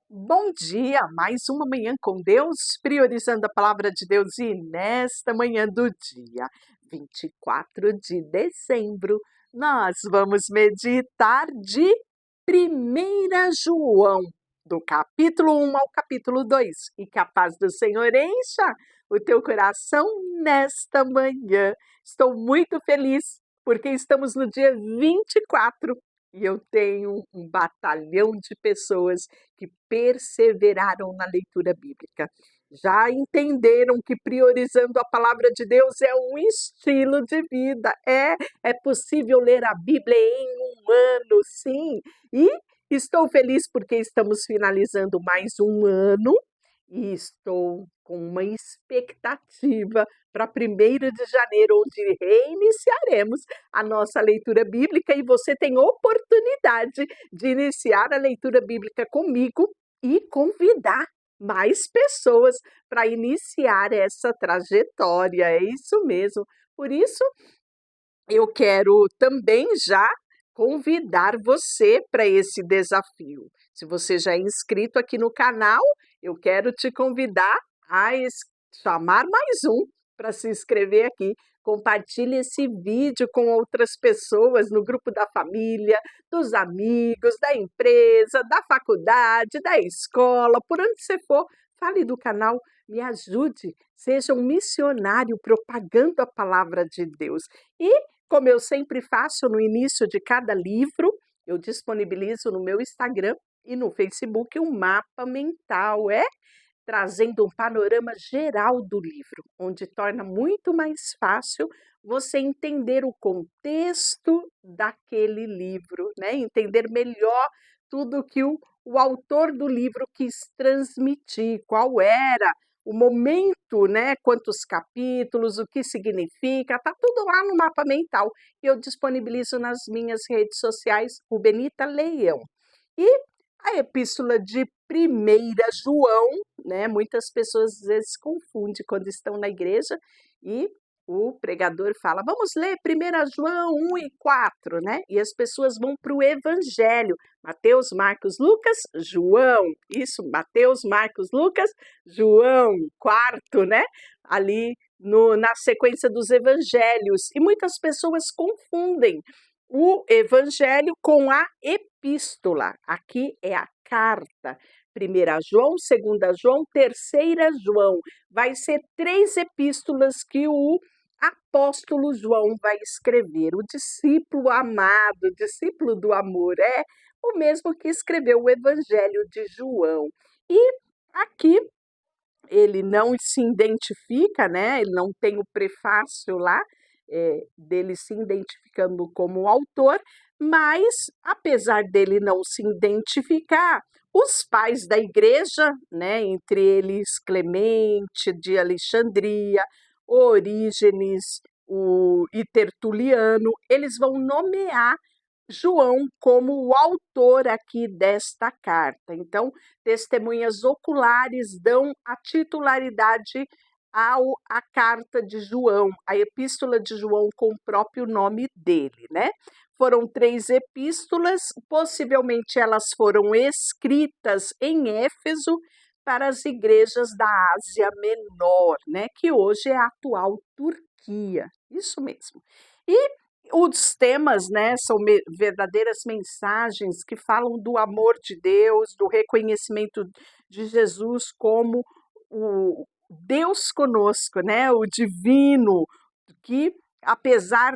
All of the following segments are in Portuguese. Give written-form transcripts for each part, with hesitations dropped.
Bom dia, mais uma manhã com Deus, priorizando a palavra de Deus e nesta manhã do dia 24 de dezembro, nós vamos meditar de 1 João, do capítulo 1 ao capítulo 2. E que a paz do Senhor encha o teu coração nesta manhã. Estou muito feliz porque estamos no dia 24 e eu tenho um batalhão de pessoas que perseveraram na leitura bíblica. Já entenderam que priorizando a palavra de Deus é um estilo de vida. É possível ler a Bíblia em um ano, sim. E estou feliz porque estamos finalizando mais um ano e estou com uma expectativa para 1º de janeiro, onde reiniciaremos a nossa leitura bíblica e você tem oportunidade de iniciar a leitura bíblica comigo e convidar mais pessoas para iniciar essa trajetória. É isso mesmo. Por isso, eu quero também já convidar você para esse desafio. Se você já é inscrito aqui no canal, eu quero te convidar a chamar mais um para se inscrever aqui. Compartilhe esse vídeo com outras pessoas no grupo da família, dos amigos, da empresa, da faculdade, da escola, por onde você for. Fale do canal, me ajude, seja um missionário propagando a palavra de Deus. E como eu sempre faço no início de cada livro, eu disponibilizo no meu Instagram e no Facebook um mapa mental, trazendo um panorama geral do livro, onde torna muito mais fácil você entender o contexto daquele livro, né? Entender melhor tudo que o autor do livro quis transmitir, qual era o momento, né? Quantos capítulos, o que significa, tá tudo lá no mapa mental. E eu disponibilizo nas minhas redes sociais, o Benita Leão. E a epístola de 1 João, né? Muitas pessoas às vezes confundem quando estão na igreja e o pregador fala, vamos ler 1 João 1 e 4, né? E as pessoas vão para o Evangelho, Mateus, Marcos, Lucas, João. Isso, Mateus, Marcos, Lucas, João, quarto, né? Ali na sequência dos evangelhos. E muitas pessoas confundem o evangelho com a epístola. Aqui é a carta. 1 João, 2 João, 3 João. Vai ser 3 epístolas que o apóstolo João vai escrever. O discípulo amado, o discípulo do amor, é o mesmo que escreveu o Evangelho de João. E aqui ele não se identifica, né? Ele não tem o prefácio lá dele se identificando como autor, mas apesar dele não se identificar, os pais da igreja, né, entre eles Clemente de Alexandria, Orígenes e Tertuliano, eles vão nomear João como o autor aqui desta carta. Então, testemunhas oculares dão a titularidade à carta de João, a epístola de João com o próprio nome dele, né? Foram 3 epístolas, possivelmente elas foram escritas em Éfeso para as igrejas da Ásia Menor, né? Que hoje é a atual Turquia, isso mesmo. E os temas, né, são verdadeiras mensagens que falam do amor de Deus, do reconhecimento de Jesus como o Deus conosco, né, o divino, que apesar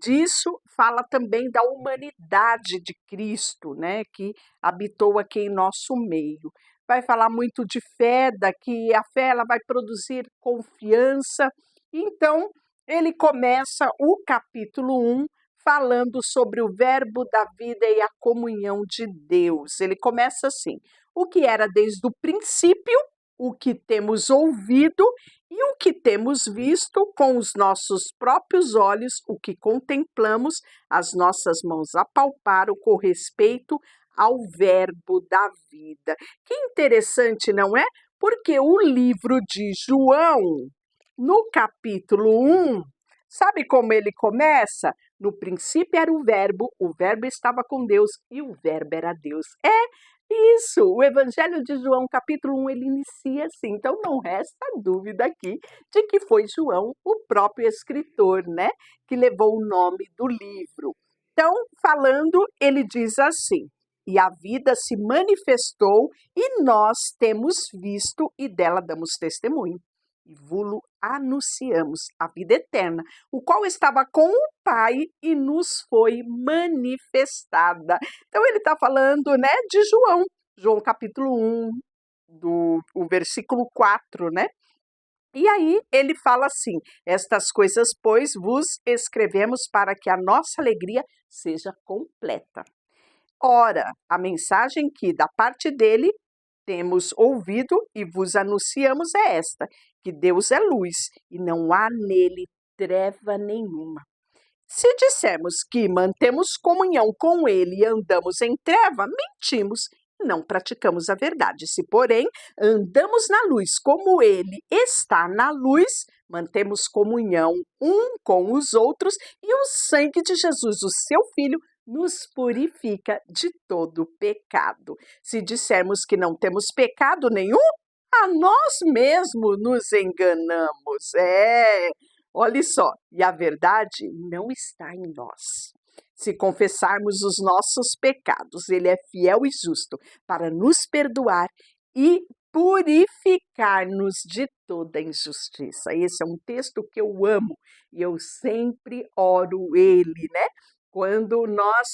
disso fala também da humanidade de Cristo, né, que habitou aqui em nosso meio. Vai falar muito de fé, que a fé ela vai produzir confiança. Então, ele começa o capítulo 1 falando sobre o verbo da vida e a comunhão de Deus. Ele começa assim: o que era desde o princípio, o que temos ouvido e o que temos visto com os nossos próprios olhos, o que contemplamos, as nossas mãos apalparam com respeito ao verbo da vida. Que interessante, não é? Porque o livro de João, no capítulo 1, sabe como ele começa? No princípio era o Verbo estava com Deus e o Verbo era Deus. Isso, o Evangelho de João, capítulo 1, ele inicia assim. Então não resta dúvida aqui de que foi João, o próprio escritor, né, que levou o nome do livro. Então, falando, ele diz assim: e a vida se manifestou e nós temos visto e dela damos testemunho. E vulo anunciamos a vida eterna, o qual estava com o Pai e nos foi manifestada. Então ele está falando, né, de João capítulo 1, o versículo 4, né? E aí ele fala assim: estas coisas, pois, vos escrevemos para que a nossa alegria seja completa. Ora, a mensagem que da parte dele temos ouvido e vos anunciamos é esta, que Deus é luz e não há nele treva nenhuma. Se dissermos que mantemos comunhão com ele e andamos em treva, mentimos e não praticamos a verdade. Se, porém, andamos na luz como ele está na luz, mantemos comunhão um com os outros e o sangue de Jesus, o seu Filho, nos purifica de todo pecado. Se dissermos que não temos pecado nenhum, a nós mesmos nos enganamos. Olha só, e a verdade não está em nós. Se confessarmos os nossos pecados, ele é fiel e justo para nos perdoar e purificar-nos de toda injustiça. Esse é um texto que eu amo e eu sempre oro ele, né? Quando nós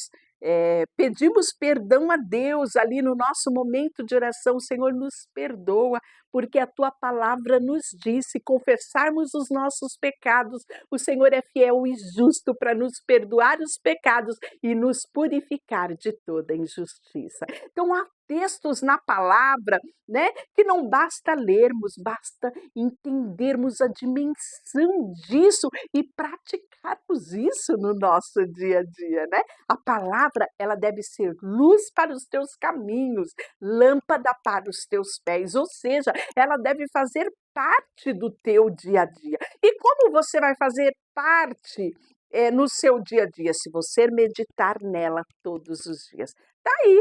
pedimos perdão a Deus ali no nosso momento de oração, Senhor, nos perdoa, porque a tua palavra nos diz, se confessarmos os nossos pecados, o Senhor é fiel e justo para nos perdoar os pecados e nos purificar de toda injustiça. Então, há textos na palavra, né, que não basta lermos, basta entendermos a dimensão disso e praticarmos isso no nosso dia a dia, né? A palavra, ela deve ser luz para os teus caminhos, lâmpada para os teus pés, ou seja, ela deve fazer parte do teu dia a dia. E como você vai fazer parte no seu dia a dia? Se você meditar nela todos os dias. Tá aí,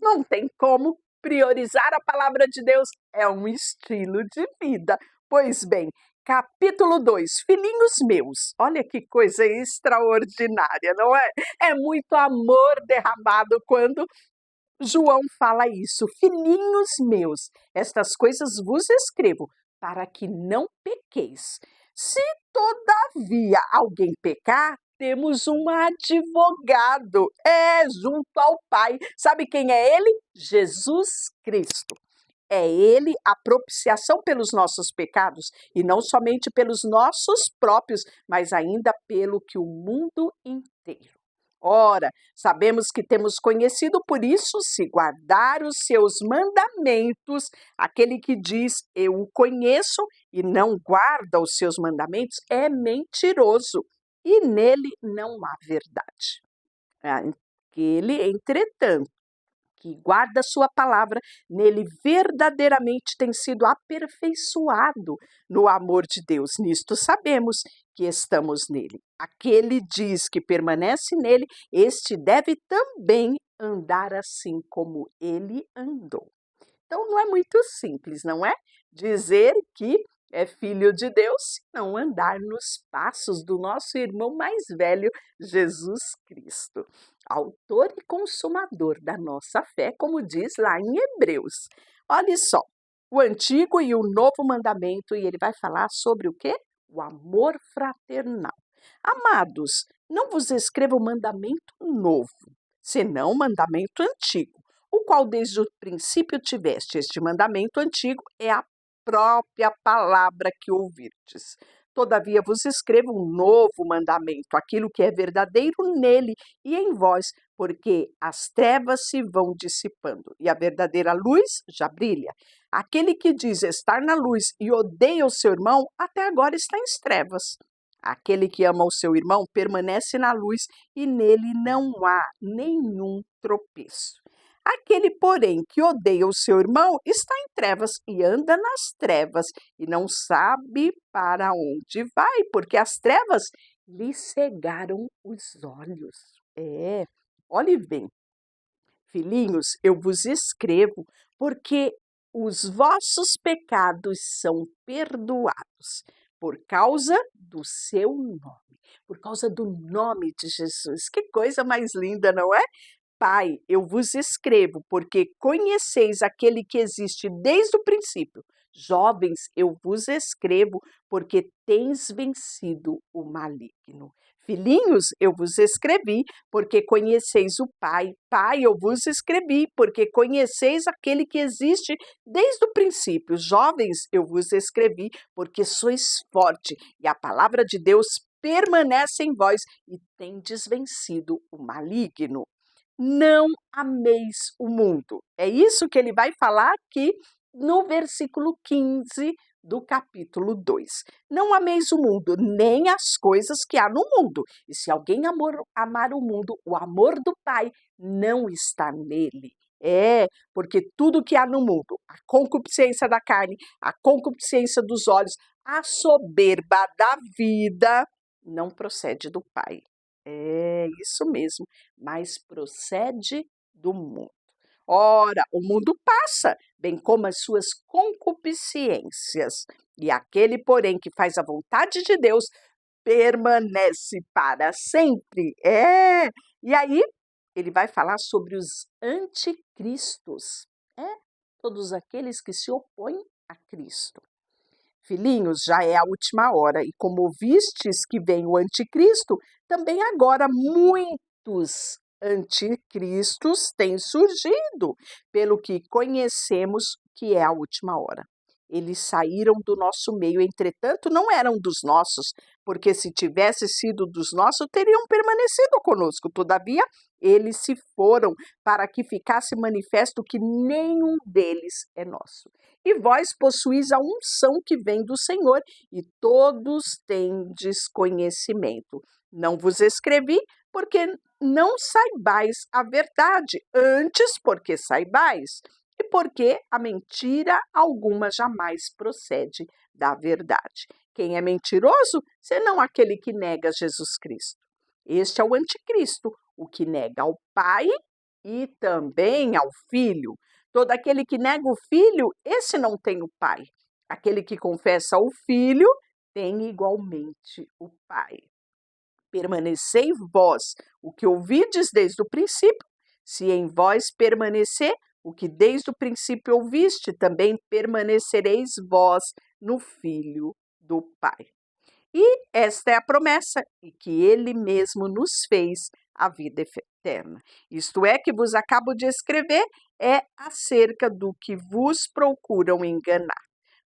não tem como. Priorizar a palavra de Deus é um estilo de vida. Pois bem, capítulo 2, filhinhos meus. Olha que coisa extraordinária, não é? É muito amor derramado quando João fala isso. Filhinhos meus, estas coisas vos escrevo para que não pequeis. Se todavia alguém pecar, temos um advogado, junto ao Pai. Sabe quem é ele? Jesus Cristo. É ele a propiciação pelos nossos pecados, e não somente pelos nossos próprios, mas ainda pelo que o mundo inteiro. Ora, sabemos que temos conhecido, por isso, se guardar os seus mandamentos, aquele que diz, eu o conheço, e não guarda os seus mandamentos, é mentiroso, e nele não há verdade. Aquele, entretanto, que guarda sua palavra, nele verdadeiramente tem sido aperfeiçoado no amor de Deus. Nisto sabemos que estamos nele. Aquele diz que permanece nele, este deve também andar assim como ele andou. Então não é muito simples, não é? Dizer que é filho de Deus, se não andar nos passos do nosso irmão mais velho, Jesus Cristo, autor e consumador da nossa fé, como diz lá em Hebreus. Olha só, o antigo e o novo mandamento, e ele vai falar sobre o quê? O amor fraternal. Amados, não vos escrevo mandamento novo, senão mandamento antigo, o qual desde o princípio tiveste. Este mandamento antigo é a própria palavra que ouvirdes. Todavia vos escrevo um novo mandamento, aquilo que é verdadeiro nele e em vós, porque as trevas se vão dissipando e a verdadeira luz já brilha. Aquele que diz estar na luz e odeia o seu irmão, até agora está em trevas. Aquele que ama o seu irmão permanece na luz e nele não há nenhum tropeço. Aquele, porém, que odeia o seu irmão está em trevas e anda nas trevas e não sabe para onde vai, porque as trevas lhe cegaram os olhos. Olhe bem, filhinhos, eu vos escrevo porque os vossos pecados são perdoados por causa do seu nome, por causa do nome de Jesus. Que coisa mais linda, não é? Pai, eu vos escrevo, porque conheceis aquele que existe desde o princípio. Jovens, eu vos escrevo, porque tens vencido o maligno. Filhinhos, eu vos escrevi, porque conheceis o Pai. Pai, eu vos escrevi, porque conheceis aquele que existe desde o princípio. Jovens, eu vos escrevi, porque sois forte, e a palavra de Deus permanece em vós, e tendes vencido o maligno. Não ameis o mundo. É isso que ele vai falar aqui no versículo 15 do capítulo 2. Não ameis o mundo, nem as coisas que há no mundo. E se alguém amar o mundo, o amor do Pai não está nele. Porque tudo que há no mundo, a concupiscência da carne, a concupiscência dos olhos, a soberba da vida, não procede do Pai. É isso mesmo, mas procede do mundo. Ora, o mundo passa, bem como as suas concupiscências, e aquele, porém, que faz a vontade de Deus permanece para sempre. E aí ele vai falar sobre os anticristos, todos aqueles que se opõem a Cristo. Filhinhos, já é a última hora, e como ouvistes que vem o anticristo, também agora muitos anticristos têm surgido, pelo que conhecemos que é a última hora. Eles saíram do nosso meio, entretanto, não eram dos nossos, porque se tivesse sido dos nossos, teriam permanecido conosco. Todavia, eles se foram para que ficasse manifesto que nenhum deles é nosso. E vós possuís a unção que vem do Senhor, e todos tendes conhecimento. Não vos escrevi porque não saibais a verdade, antes porque saibais, e porque a mentira alguma jamais procede da verdade. Quem é mentiroso, senão aquele que nega Jesus Cristo? Este é o anticristo, o que nega ao Pai e também ao Filho. Todo aquele que nega o Filho, esse não tem o Pai. Aquele que confessa o Filho, tem igualmente o Pai. Permanecei vós o que ouvides desde o princípio, se em vós permanecer o que desde o princípio ouviste, também permanecereis vós no Filho do Pai. E esta é a promessa, e que ele mesmo nos fez a vida eterna. Isto é que vos acabo de escrever, é acerca do que vos procuram enganar.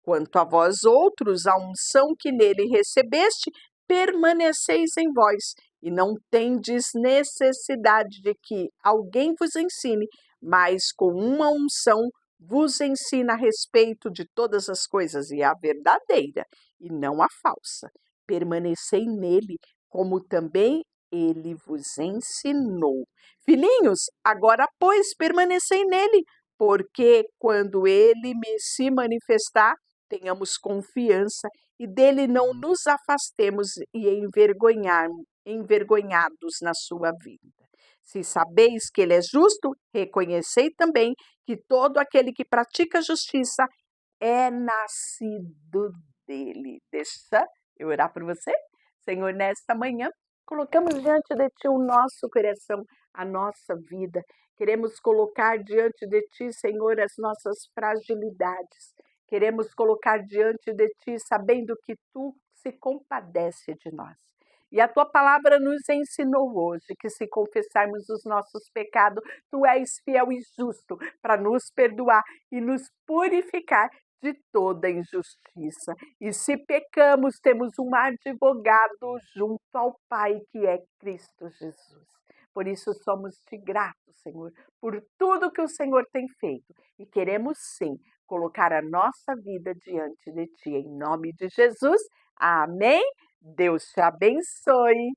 Quanto a vós outros, a unção que nele recebeste, permaneceis em vós, e não tendes necessidade de que alguém vos ensine, mas com uma unção vos ensina a respeito de todas as coisas, e a verdadeira, e não a falsa. Permanecei nele, como também ele vos ensinou. Filhinhos, agora, pois, permanecei nele, porque quando ele se manifestar, tenhamos confiança e dele não nos afastemos e envergonhados na sua vida. Se sabeis que ele é justo, reconhecei também que todo aquele que pratica justiça é nascido dele. Deixa eu orar por você? Senhor, nesta manhã, colocamos diante de Ti o nosso coração, a nossa vida. Queremos colocar diante de Ti, Senhor, as nossas fragilidades. Queremos colocar diante de Ti, sabendo que Tu se compadece de nós. E a Tua palavra nos ensinou hoje que se confessarmos os nossos pecados, Tu és fiel e justo para nos perdoar e nos purificar de toda injustiça. E se pecamos, temos um advogado junto ao Pai, que é Cristo Jesus. Por isso somos te gratos, Senhor, por tudo que o Senhor tem feito. E queremos sim colocar a nossa vida diante de Ti. Em nome de Jesus, amém. Deus te abençoe.